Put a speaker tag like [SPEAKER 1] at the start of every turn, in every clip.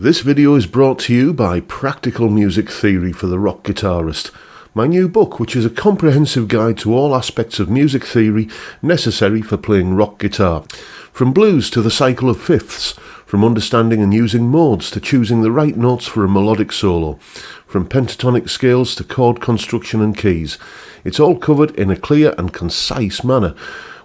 [SPEAKER 1] This video is brought to you by Practical Music Theory for the Rock Guitarist, my new book, which is a comprehensive guide to all aspects of music theory necessary for playing rock guitar. From blues to the cycle of fifths, from understanding and using modes to choosing the right notes for a melodic solo, from pentatonic scales to chord construction and keys. It's all covered in a clear and concise manner.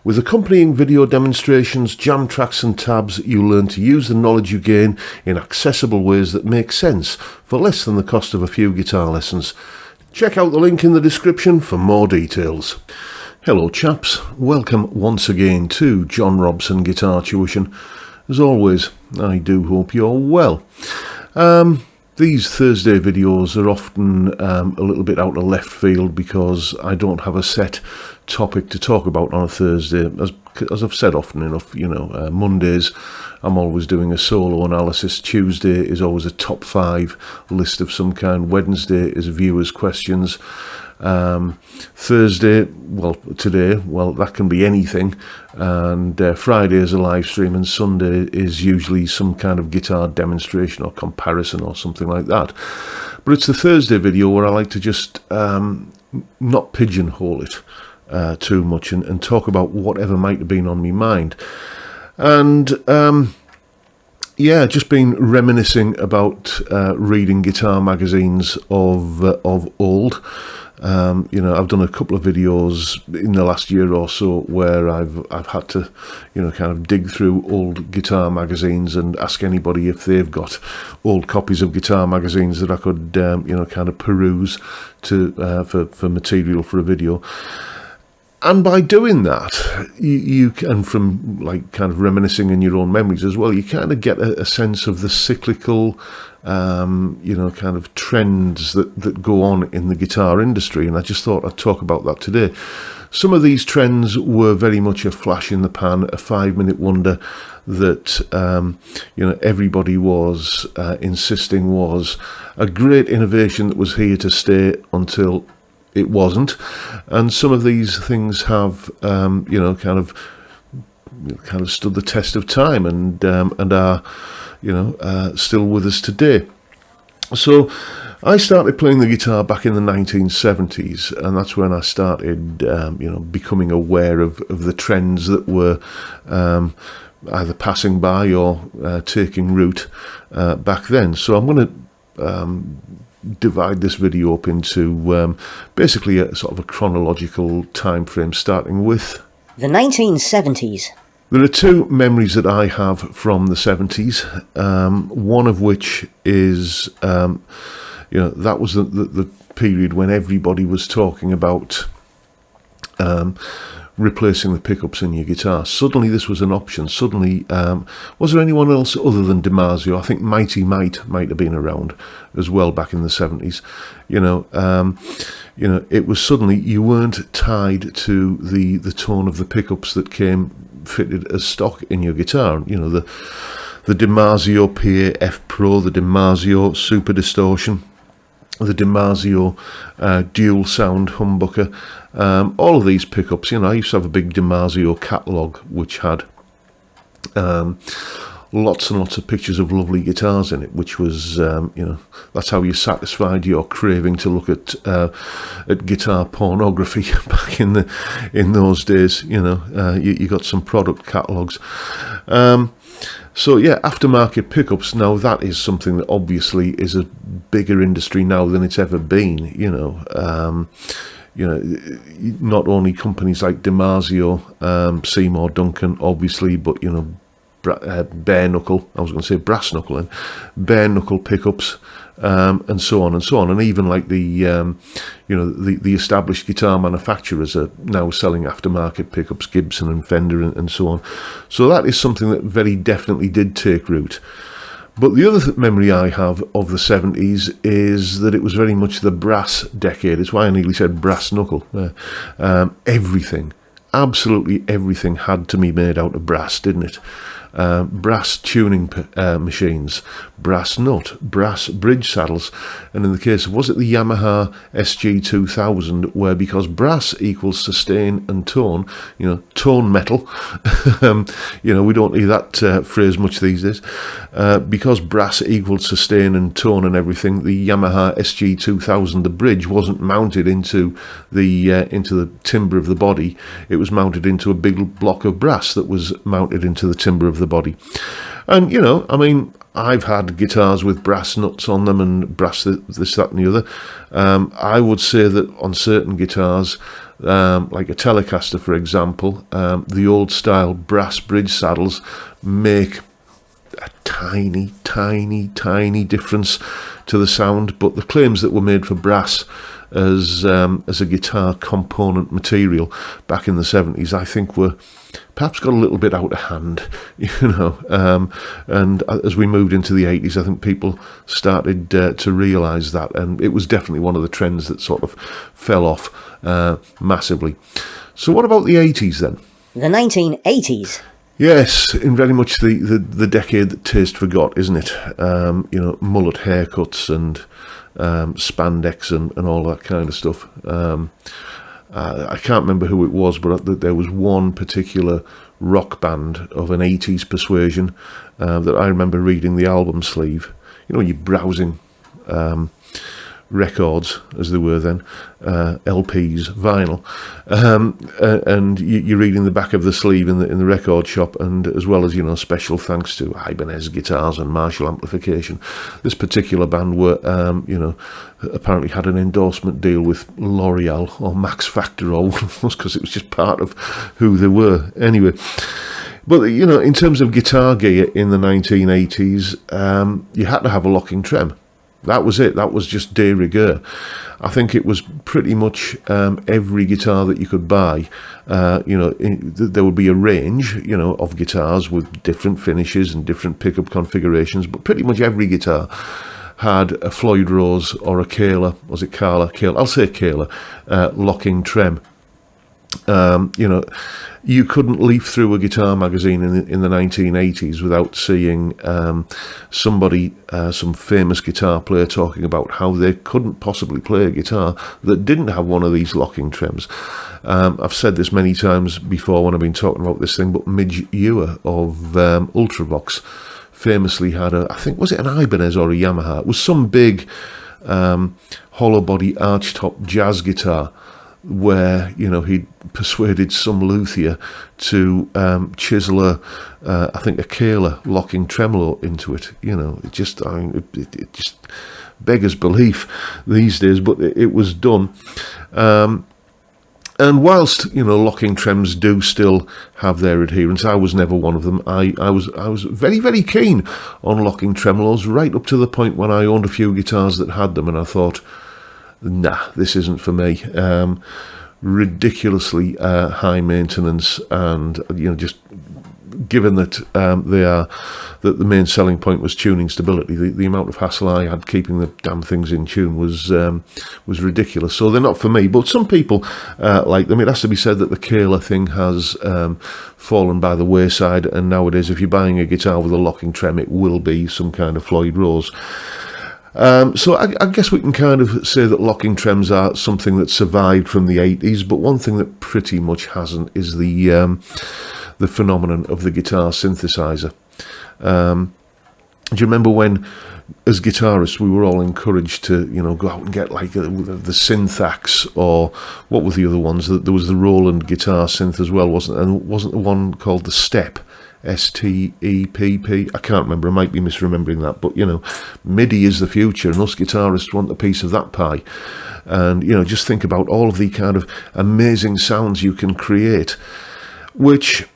[SPEAKER 1] With accompanying video demonstrations, jam tracks and tabs, you'll learn to use the knowledge you gain in accessible ways that make sense for less than the cost of a few guitar lessons. Check out the link in the description for more details. Hello chaps, welcome once again to John Robson Guitar Tuition. As always, I do hope you're well. These Thursday videos are often a little bit out of left field because I don't have a set topic to talk about on a Thursday. As I've said often enough, Mondays I'm always doing a solo analysis. Tuesday is always a top 5 list of some kind. Wednesday is viewers' questions. Thursday, today, that can be anything, and Friday is a live stream, and Sunday is usually some kind of guitar demonstration or comparison or something like that. But it's the Thursday video where I like to just not pigeonhole it too much and talk about whatever might have been on my mind. And just been reminiscing about reading guitar magazines of old. I've done a couple of videos in the last year or so where I've had to, kind of dig through old guitar magazines and ask anybody if they've got old copies of guitar magazines that I could, kind of peruse for material for a video. And by doing that, you can, from kind of reminiscing in your own memories as well, you kind of get a sense of the cyclical, kind of trends that go on in the guitar industry. And I just thought I'd talk about that today. Some of these trends were very much a flash in the pan, a 5-minute wonder that, everybody was insisting was a great innovation that was here to stay until it wasn't. And some of these things have, kind of stood the test of time and are, still with us today. So I started playing the guitar back in the 1970s, and that's when I started, becoming aware of the trends that were either passing by or taking root back then. So I'm going to divide this video up into basically a sort of a chronological time frame, starting with
[SPEAKER 2] the 1970s.
[SPEAKER 1] There are 2 memories that I have from the 70s, one of which is that was the period when everybody was talking about replacing the pickups in your guitar. Suddenly this was an option. Suddenly, was there anyone else other than DiMarzio? I think Mighty might have been around as well back in the 70s. It was suddenly you weren't tied to the tone of the pickups that came fitted as stock in your guitar. The DiMarzio PA F Pro, the DiMarzio Super Distortion, the DiMarzio Dual Sound Humbucker, all of these pickups. I used to have a big DiMarzio catalogue which had lots and lots of pictures of lovely guitars in it, which was that's how you satisfied your craving to look at guitar pornography back in those days. You got some product catalogues. So yeah, aftermarket pickups, now that is something that obviously is a bigger industry now than it's ever been. Not only companies like DiMarzio, Seymour Duncan, obviously, but bare knuckle, I was going to say brass knuckle, and bare knuckle pickups, and so on and so on, and even like the established guitar manufacturers are now selling aftermarket pickups, Gibson and Fender and so on. So that is something that very definitely did take root. But the other memory I have of the 70s is that it was very much the brass decade. It's why I nearly said brass knuckle. Everything, absolutely everything had to be made out of brass, didn't it? brass tuning machines, brass nut, brass bridge saddles, and in the case of, was it the Yamaha SG2000, where because brass equals sustain and tone, tone metal, we don't hear that phrase much these days, because brass equals sustain and tone and everything, the Yamaha SG2000, the bridge wasn't mounted into the timber of the body. It was mounted into a big block of brass that was mounted into the timber of the body. And I've had guitars with brass nuts on them and brass this, that and the other. I would say that on certain guitars, like a Telecaster for example, the old style brass bridge saddles make a tiny difference to the sound, but the claims that were made for brass as a guitar component material back in the 70s, I think were perhaps got a little bit out of hand, and as we moved into the 80s, I think people started to realise that, and it was definitely one of the trends that sort of fell off massively. So what about the 80s then?
[SPEAKER 2] The 1980s.
[SPEAKER 1] Yes, in very much the decade that taste forgot, isn't it? Mullet haircuts and spandex and all that kind of stuff. I can't remember who it was, but there was one particular rock band of an 80s persuasion that I remember reading the album sleeve. When you're browsing records, as they were then, LPs, vinyl, and you're reading the back of the sleeve in the record shop, and as well as special thanks to Ibanez guitars and Marshall amplification. This particular band were apparently had an endorsement deal with L'Oreal or Max Factor or one of those, because it was just part of who they were anyway. But in terms of guitar gear in the 1980s, you had to have a locking trem. That was it. That was just de rigueur. I think it was pretty much every guitar that you could buy. There would be a range, of guitars with different finishes and different pickup configurations. But pretty much every guitar had a Floyd Rose or a Kahler. Was it Kahler? I'll say Kahler. Locking trem. You couldn't leaf through a guitar magazine in the 1980s without seeing somebody, some famous guitar player, talking about how they couldn't possibly play a guitar that didn't have one of these locking trims. I've said this many times before when I've been talking about this thing, but Midge Ure of Ultravox famously had I think, was it an Ibanez or a Yamaha? It was some big hollow body archtop jazz guitar, where he'd persuaded some luthier to chisel I think a Kahler locking tremolo into it. It just beggars belief these days, but it was done. And whilst locking trems do still have their adherents, I was never one of them. I was very, very keen on locking tremolos right up to the point when I owned a few guitars that had them, and I thought, nah, this isn't for me. Ridiculously high maintenance, and just given that that the main selling point was tuning stability, the amount of hassle I had keeping the damn things in tune was ridiculous. So they're not for me. But some people like them. It has to be said that the Kahler thing has fallen by the wayside, and nowadays if you're buying a guitar with a locking trem, it will be some kind of Floyd Rose. So I guess we can kind of say that locking trems are something that survived from the 80s, but one thing that pretty much hasn't is the phenomenon of the guitar synthesizer. Do you remember when, as guitarists, we were all encouraged to, go out and get like the Synths, or what were the other ones? There was the Roland guitar synth as well, wasn't there? And wasn't the one called the Step? STEPP, I can't remember, I might be misremembering that, but MIDI is the future, and us guitarists want a piece of that pie. And just think about all of the kind of amazing sounds you can create, which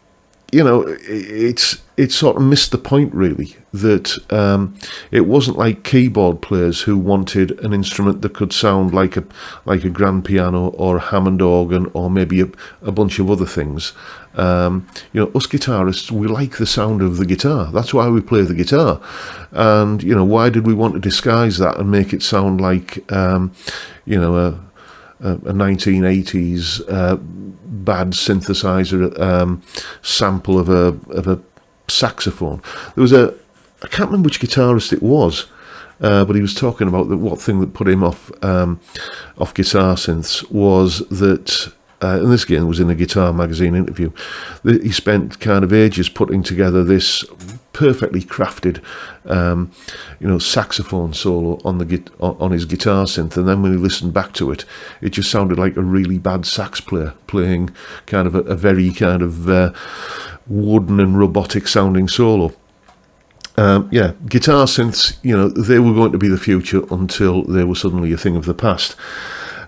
[SPEAKER 1] it sort of missed the point, really, that it wasn't like keyboard players who wanted an instrument that could sound like a grand piano or a Hammond organ or maybe a bunch of other things. Us guitarists, we like the sound of the guitar. That's why we play the guitar. And why did we want to disguise that and make it sound like a 1980s bad synthesizer sample of a saxophone. There was I can't remember which guitarist it was, but he was talking about what thing that put him off guitar synths was that, and this again was in a Guitar Magazine interview, that he spent kind of ages putting together this perfectly crafted, saxophone solo on his guitar synth, and then when he listened back to it, it just sounded like a really bad sax player playing kind of a very kind of wooden and robotic sounding solo. Guitar synths, they were going to be the future until they were suddenly a thing of the past.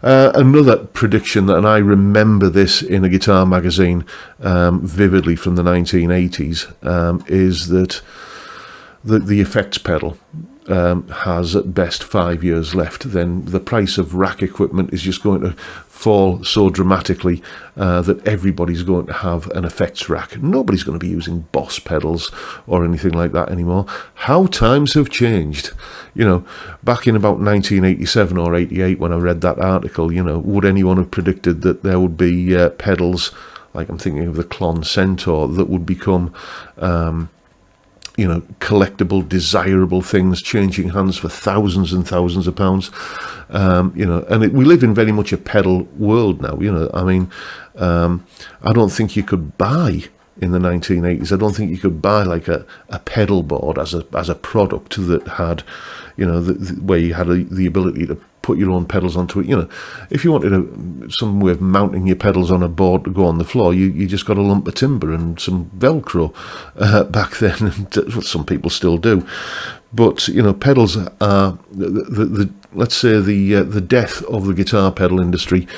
[SPEAKER 1] Another prediction, and I remember this in a Guitar Magazine vividly from the 1980s, is that the effects pedal has at best 5 years left. Then the price of rack equipment is just going to fall so dramatically that everybody's going to have an effects rack. Nobody's going to be using Boss pedals or anything like that anymore. How times have changed. Back in about 1987 or 88 when I read that article, would anyone have predicted that there would be pedals, like I'm thinking of the Klon Centaur, that would become collectible, desirable things, changing hands for thousands and thousands of pounds. We live in very much a pedal world now. I don't think you could buy in the 1980s. I don't think you could buy like a pedal board as a product that had, where you had the ability to put your own pedals onto it. If you wanted some way of mounting your pedals on a board to go on the floor, you just got a lump of timber and some Velcro back then, and some people still do. But pedals are let's say the death of the guitar pedal industry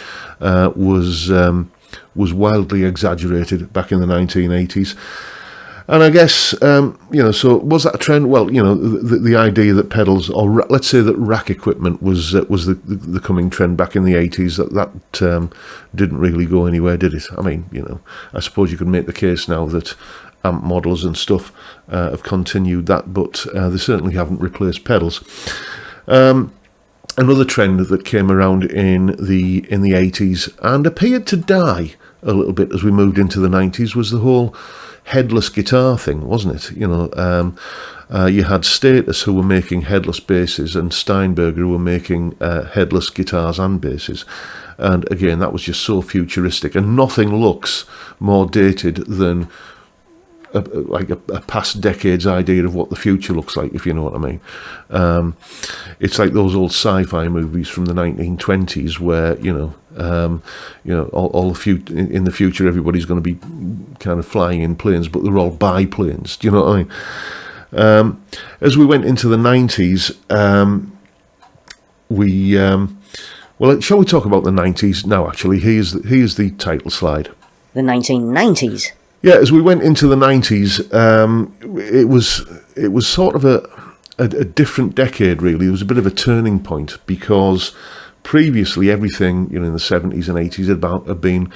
[SPEAKER 1] was wildly exaggerated back in the 1980s. And I guess, so was that a trend? Well, the idea that pedals, or let's say that rack equipment was the coming trend back in the 80s, that didn't really go anywhere, did it? I suppose you could make the case now that amp models and stuff have continued that, but they certainly haven't replaced pedals. Another trend that came around in the 80s and appeared to die a little bit as we moved into the 90s was the whole headless guitar thing, wasn't it? You had Status, who were making headless basses, and Steinberger, who were making headless guitars and basses. And again, that was just so futuristic, and nothing looks more dated than a past decade's idea of what the future looks like, if you know what I mean. It's like those old sci-fi movies from the 1920s where, in the future everybody's going to be kind of flying in planes, but they're all biplanes. Do you know what I mean? As we went into the 90s, shall we talk about the 90s now? Actually, here's the title slide.
[SPEAKER 2] The 1990s.
[SPEAKER 1] Yeah, as we went into the 90s, it was sort of a different decade, really. It was a bit of a turning point, because previously everything in the 70s and 80s had been,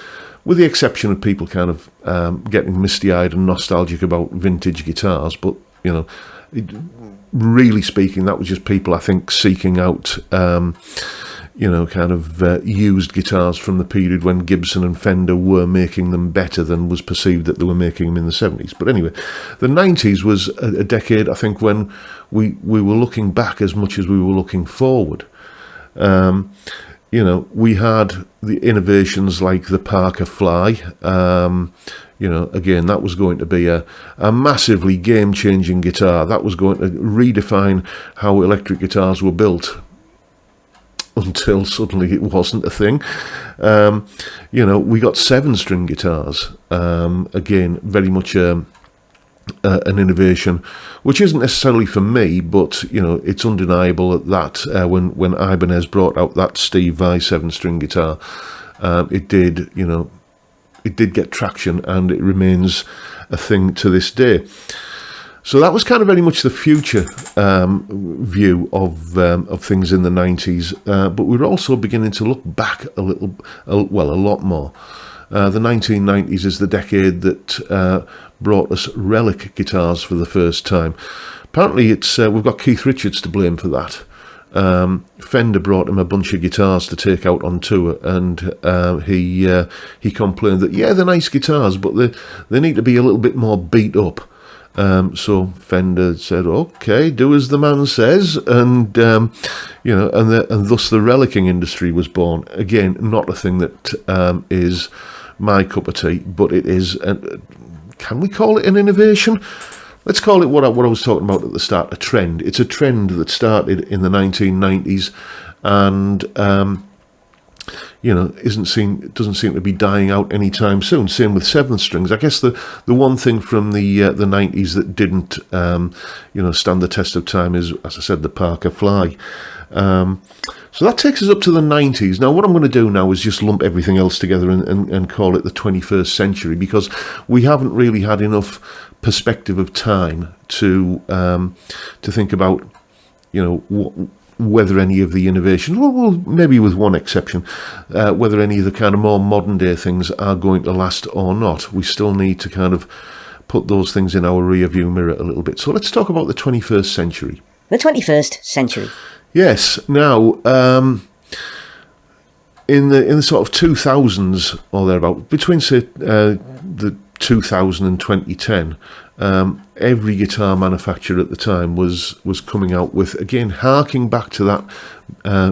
[SPEAKER 1] with the exception of people kind of getting misty-eyed and nostalgic about vintage guitars, but really speaking, that was just people, I think, seeking out used guitars from the period when Gibson and Fender were making them better than was perceived that they were making them in the 70s. But anyway, the 90s was a decade, I think, when we were looking back as much as we were looking forward. We had the innovations like the Parker Fly. Again, that was going to be a massively game-changing guitar. That was going to redefine how electric guitars were built, until suddenly it wasn't a thing. We got 7-string guitars. Again, very much an innovation, which isn't necessarily for me, but it's undeniable that when Ibanez brought out that Steve Vai 7-string guitar, it did get traction, and it remains a thing to this day. So that was kind of very much the future view of things in the 90s, but we were also beginning to look back a lot more. The 1990s is the decade that brought us relic guitars for the first time. Apparently, we've got Keith Richards to blame for that. Fender brought him a bunch of guitars to take out on tour, and he complained that they're nice guitars, but they need to be a little bit more beat up. So Fender said, "Okay, do as the man says," and and thus the relicking industry was born. Again, not a thing that is my cup of tea, but it is. Can we call it an innovation? Let's call it what I was talking about at the start, a trend. It's a trend that started in the 1990s, and doesn't seem to be dying out anytime soon. Same with seventh strings. I guess the one thing from the 90s that didn't stand the test of time is, as I said, the Parker Fly. So that takes us up to the 90s. Now, what I'm going to do now is just lump everything else together and call it the 21st century, because we haven't really had enough perspective of time to think about, whether any of the innovations, well, maybe with one exception, whether any of the kind of more modern day things are going to last or not. We still need to kind of put those things in our rear view mirror a little bit. So let's talk about the 21st century.
[SPEAKER 2] The 21st century.
[SPEAKER 1] Yes. Now, in the sort of 2000s or thereabout, between say the 2000 and 2010, every guitar manufacturer at the time was coming out with, again, harking back to that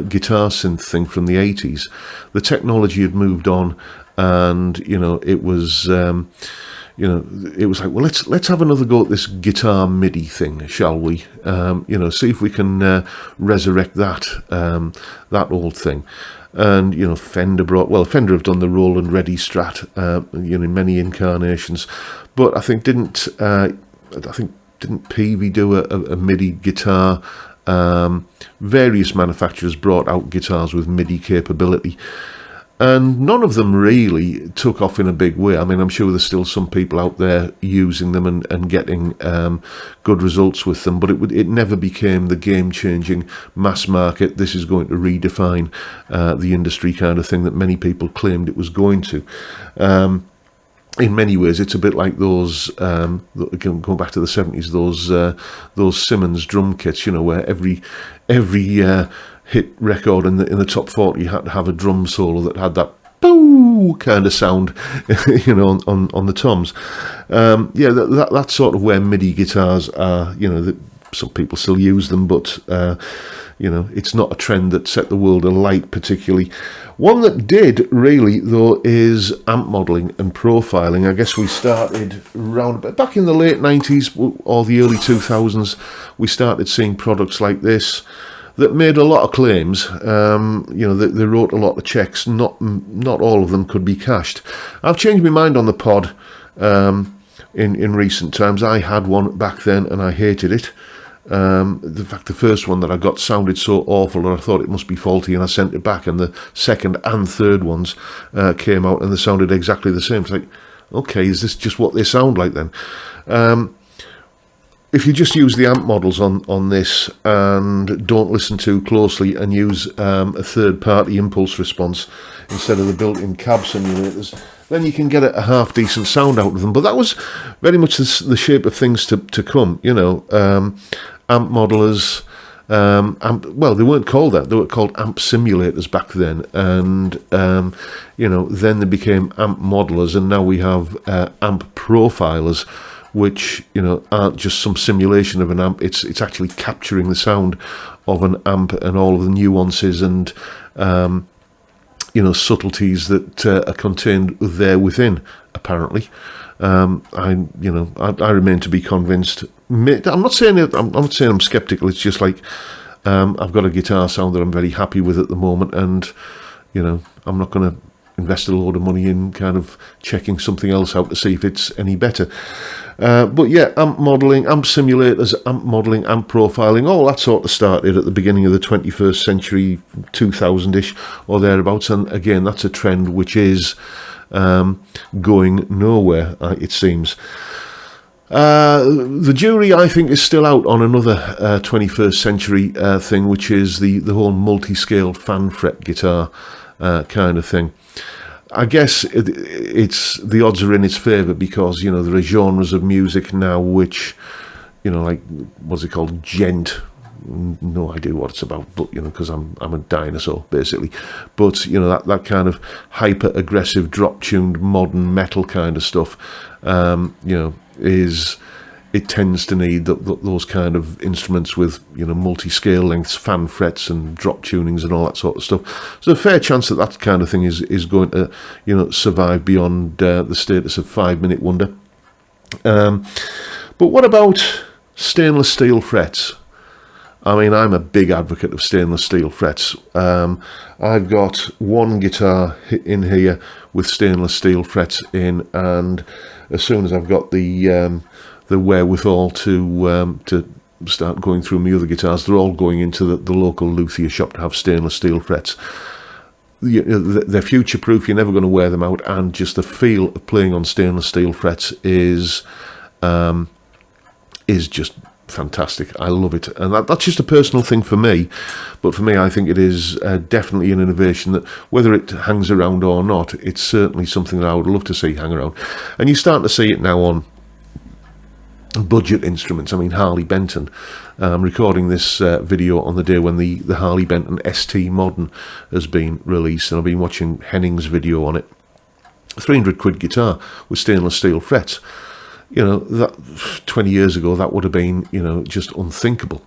[SPEAKER 1] guitar synth thing from the 80s. The technology had moved on, and it was it was like, well, let's have another go at this guitar MIDI thing, shall we? See if we can resurrect that old thing. And Fender have done the Roland Ready Strat, in many incarnations, but I think didn't Peavey do a MIDI guitar? Various manufacturers brought out guitars with MIDI capability, and none of them really took off in a big way. I mean, I'm sure there's still some people out there using them and getting good results with them, but it never became the game-changing mass market, this is going to redefine the industry kind of thing that many people claimed it was going to. In many ways, it's a bit like those, going back to the 70s, those Simmons drum kits, where every hit record in the top 40 had to have a drum solo that had that boo kind of sound, on the toms. That's sort of where MIDI guitars are. Some people still use them, but it's not a trend that set the world alight particularly. One that did really, though, is amp modelling and profiling. I guess we started back in the late 90s or the early 2000s. We started seeing products like this that made a lot of claims. They wrote a lot of checks. Not all of them could be cashed. I've changed my mind on the pod in recent times. I had one back then and I hated it. In fact, the first one that I got sounded so awful that I thought it must be faulty, and I sent it back, and the second and third ones came out and they sounded exactly the same. It's like, okay, is this just what they sound like then? If you just use the amp models on this and don't listen too closely and use a third-party impulse response instead of the built-in cab simulators, then you can get a half-decent sound out of them. But that was very much the shape of things to come, amp modelers. They weren't called that. They were called amp simulators back then. And, then they became amp modelers, and now we have amp profilers, which aren't just some simulation of an amp. It's actually capturing the sound of an amp and all of the nuances and subtleties that are contained there within. Apparently, I remain to be convinced. I'm not saying I'm skeptical. It's just like I've got a guitar sound that I'm very happy with at the moment, and I'm not going to invest a load of money in kind of checking something else out to see if it's any better. But yeah, amp modelling, amp simulators, amp modelling, amp profiling, all that sort of started at the beginning of the 21st century, 2000-ish or thereabouts. And again, that's a trend which is going nowhere, it seems. The jury, I think, is still out on another 21st century thing, which is the whole multi-scaled fan fret guitar kind of thing. I guess it's the odds are in its favour because there are genres of music now which like what's it called, gent. No idea what it's about, but because I'm a dinosaur basically. But that kind of hyper aggressive drop tuned modern metal kind of stuff, is it tends to need those kind of instruments with, you know, multi-scale lengths, fan frets and drop tunings and all that sort of stuff. So a fair chance that that kind of thing is going to, you know, survive beyond the status of 5-minute wonder. But what about stainless steel frets? I mean, I'm a big advocate of stainless steel frets. I've got one guitar in here with stainless steel frets in, and as soon as I've got the wherewithal to start going through my other guitars, they're all going into the local luthier shop to have stainless steel frets. They're future-proof, you're never going to wear them out, and just the feel of playing on stainless steel frets is just fantastic. I love it, and that's just a personal thing for me, but for me I think it is definitely an innovation that, whether it hangs around or not, it's certainly something that I would love to see hang around. And you're starting to see it now on budget instruments. I mean, Harley Benton, I'm recording this video on the day when the Harley Benton ST Modern has been released, and I've been watching Henning's video on it. £300 guitar with stainless steel frets. You know, that 20 years ago that would have been, you know, just unthinkable.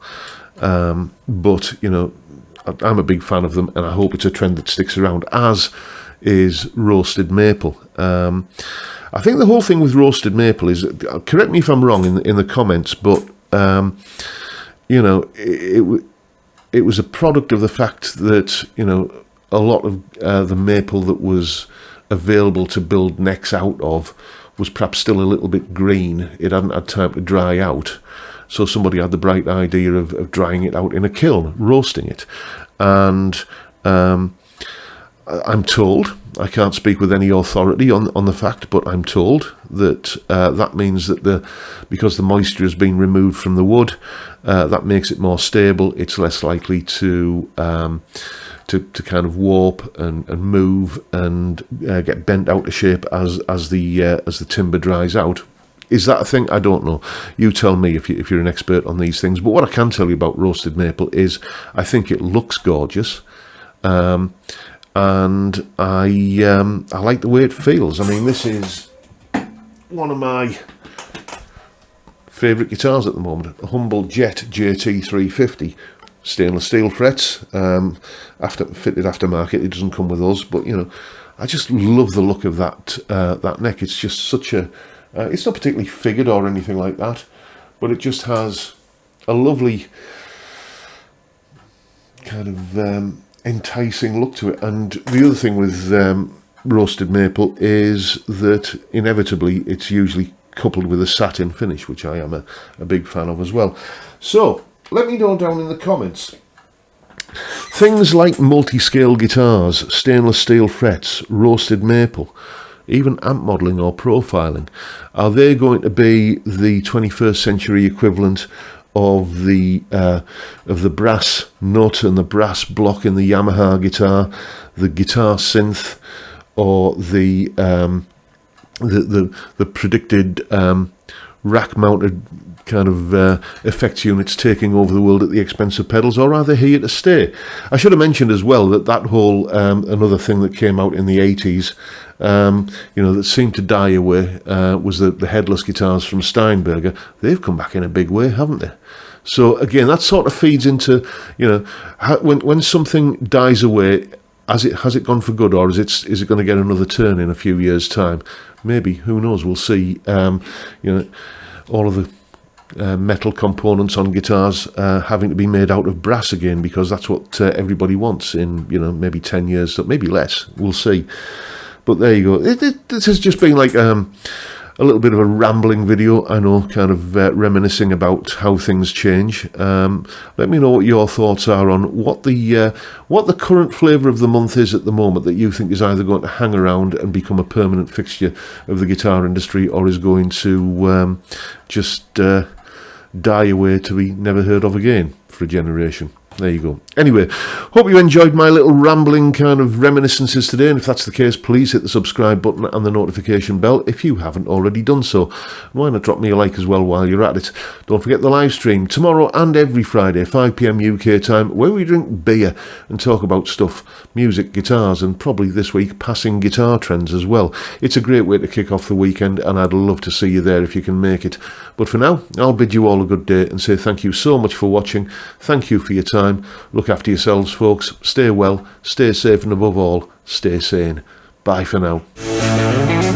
[SPEAKER 1] But, you know, I'm a big fan of them, and I hope it's a trend that sticks around, as is roasted maple. I think the whole thing with roasted maple is, correct me if I'm wrong in the comments, but you know, it was a product of the fact that, you know, a lot of the maple that was available to build necks out of was perhaps still a little bit green. It hadn't had time to dry out, so somebody had the bright idea of drying it out in a kiln, roasting it. And I'm told, I can't speak with any authority on the fact, but I'm told that that means that because the moisture has been removed from the wood, that makes it more stable. It's less likely to kind of warp and move and get bent out of shape as the timber dries out. Is that a thing? I don't know. You tell me if you're an expert on these things. But what I can tell you about roasted maple is I think it looks gorgeous. And I like the way it feels. I mean, this is one of my favourite guitars at the moment, a Humble Jet JT 350, stainless steel frets, fitted aftermarket. It doesn't come with us, but you know, I just love the look of that neck. It's just such a, it's not particularly figured or anything like that, but it just has a lovely kind of enticing look to it. And the other thing with roasted maple is that inevitably it's usually coupled with a satin finish, which I am a big fan of as well. So let me know down in the comments, things like multi-scale guitars, stainless steel frets, roasted maple, even amp modelling or profiling, are they going to be the 21st century equivalent of the brass nut and the brass block in the Yamaha guitar, the guitar synth, or the predicted rack-mounted kind of effects units taking over the world at the expense of pedals, or are they here to stay? I should have mentioned as well that whole another thing that came out in the 80s, you know, that seemed to die away, was the headless guitars from Steinberger. They've come back in a big way, haven't they? So again, that sort of feeds into, you know, when something dies away, has it gone for good, or is it going to get another turn in a few years' time? Maybe, who knows? We'll see. You know, all of the metal components on guitars having to be made out of brass again, because that's what everybody wants in, you know, maybe 10 years, so maybe less. We'll see. But there you go. This has just been like a little bit of a rambling video, I know, kind of reminiscing about how things change. Let me know what your thoughts are on what the current flavour of the month is at the moment that you think is either going to hang around and become a permanent fixture of the guitar industry, or is going to just die away to be never heard of again for a generation. there you go. Anyway, hope you enjoyed my little rambling kind of reminiscences today, and if that's the case, please hit the subscribe button and the notification bell if you haven't already done so. Why not drop me a like as well while you're at it? Don't forget the live stream tomorrow and every Friday, 5 p.m. UK time, where we drink beer and talk about stuff, music, guitars, and probably this week passing guitar trends as well. It's a great way to kick off the weekend, and I'd love to see you there if you can make it. But for now, I'll bid you all a good day and say thank you so much for watching. Thank you for your time. Look after yourselves, folks. Stay well, stay safe, and above all, stay sane. Bye for now.